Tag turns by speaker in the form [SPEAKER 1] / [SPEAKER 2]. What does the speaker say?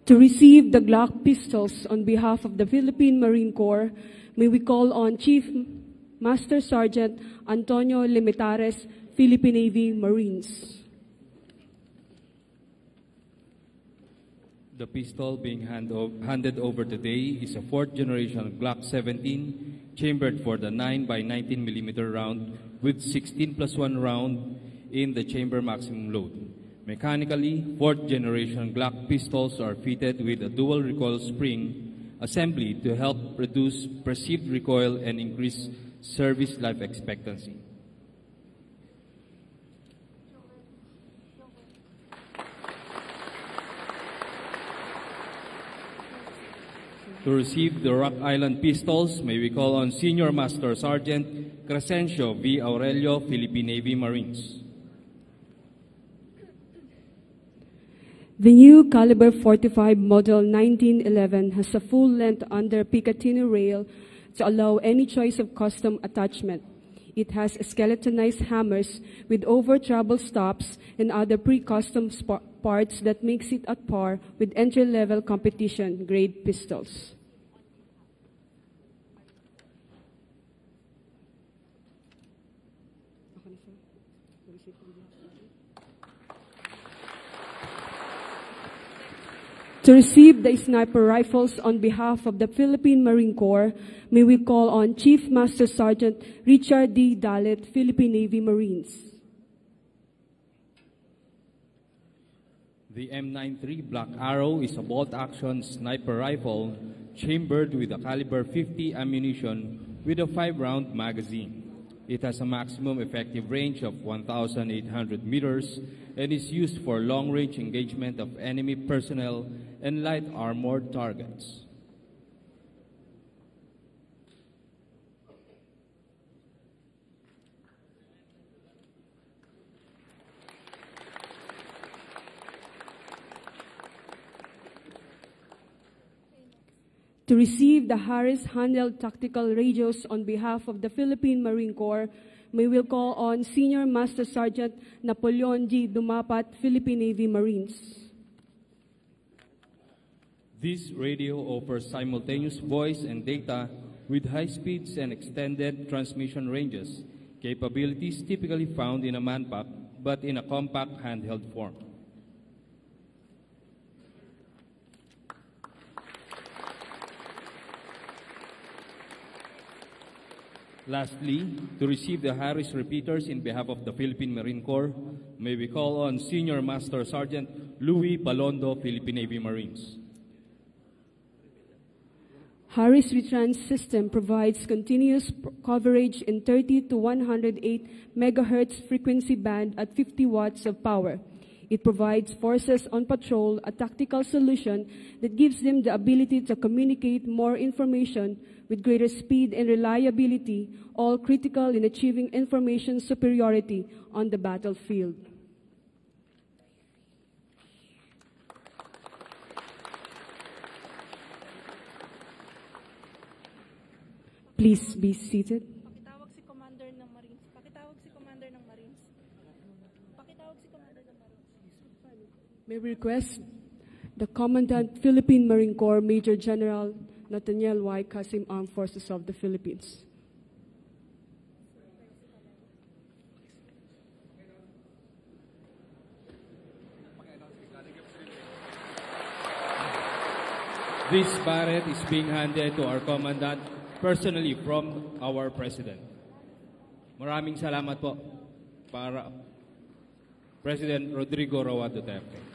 [SPEAKER 1] To receive the Glock pistols on behalf of the Philippine Marine Corps, may we call on Chief Master Sergeant Antonio Limitares, Philippine Navy Marines.
[SPEAKER 2] The pistol being handed over today is a 4th generation Glock 17, chambered for the 9x19 mm round with 16+1 round in the chamber maximum load. Mechanically, 4th generation Glock pistols are fitted with a dual recoil spring assembly to help reduce perceived recoil and increase service life expectancy. To receive the Rock Island pistols, may we call on Senior Master Sergeant Crescencio V. Aurelio, Philippine Navy Marines.
[SPEAKER 1] The new caliber 45 model 1911 has a full-length under Picatinny rail to allow any choice of custom attachment. It has skeletonized hammers with over-travel stops and other pre-custom parts that makes it at par with entry-level competition-grade pistols. To receive the sniper rifles on behalf of the Philippine Marine Corps, may we call on Chief Master Sergeant Richard D. Dalit, Philippine Navy Marines.
[SPEAKER 2] The M93 Black Arrow is a bolt-action sniper rifle chambered with a caliber 50 ammunition with a 5-round magazine. It has a maximum effective range of 1,800 meters and is used for long-range engagement of enemy personnel and light armored targets.
[SPEAKER 1] To receive the Harris handheld tactical radios on behalf of the Philippine Marine Corps, may we call on Senior Master Sergeant Napoleon G. Dumapat, Philippine Navy Marines.
[SPEAKER 2] This radio offers simultaneous voice and data with high speeds and extended transmission ranges, capabilities typically found in a manpack but in a compact handheld form. Lastly, to receive the Harris repeaters in behalf of the Philippine Marine Corps, may we call on Senior Master Sergeant Louis Balondo, Philippine Navy Marines.
[SPEAKER 1] Harris retrans system provides continuous coverage in 30 to 108 megahertz frequency band at 50 watts of power. It provides forces on patrol a tactical solution that gives them the ability to communicate more information with greater speed and reliability, all critical in achieving information superiority on the battlefield. Please be seated.
[SPEAKER 3] Pakitawag si Commander ng Marines. Pakitawag si Commander ng Marines. Pakitawag si Commander ng Marines.
[SPEAKER 1] May we request the Commandant, Philippine Marine Corps, Major General Nathaniel Y. Kasim, Armed Forces of the Philippines.
[SPEAKER 2] This barret is being handed to our Commandant personally from our President. Maraming salamat po para President Rodrigo Duterte.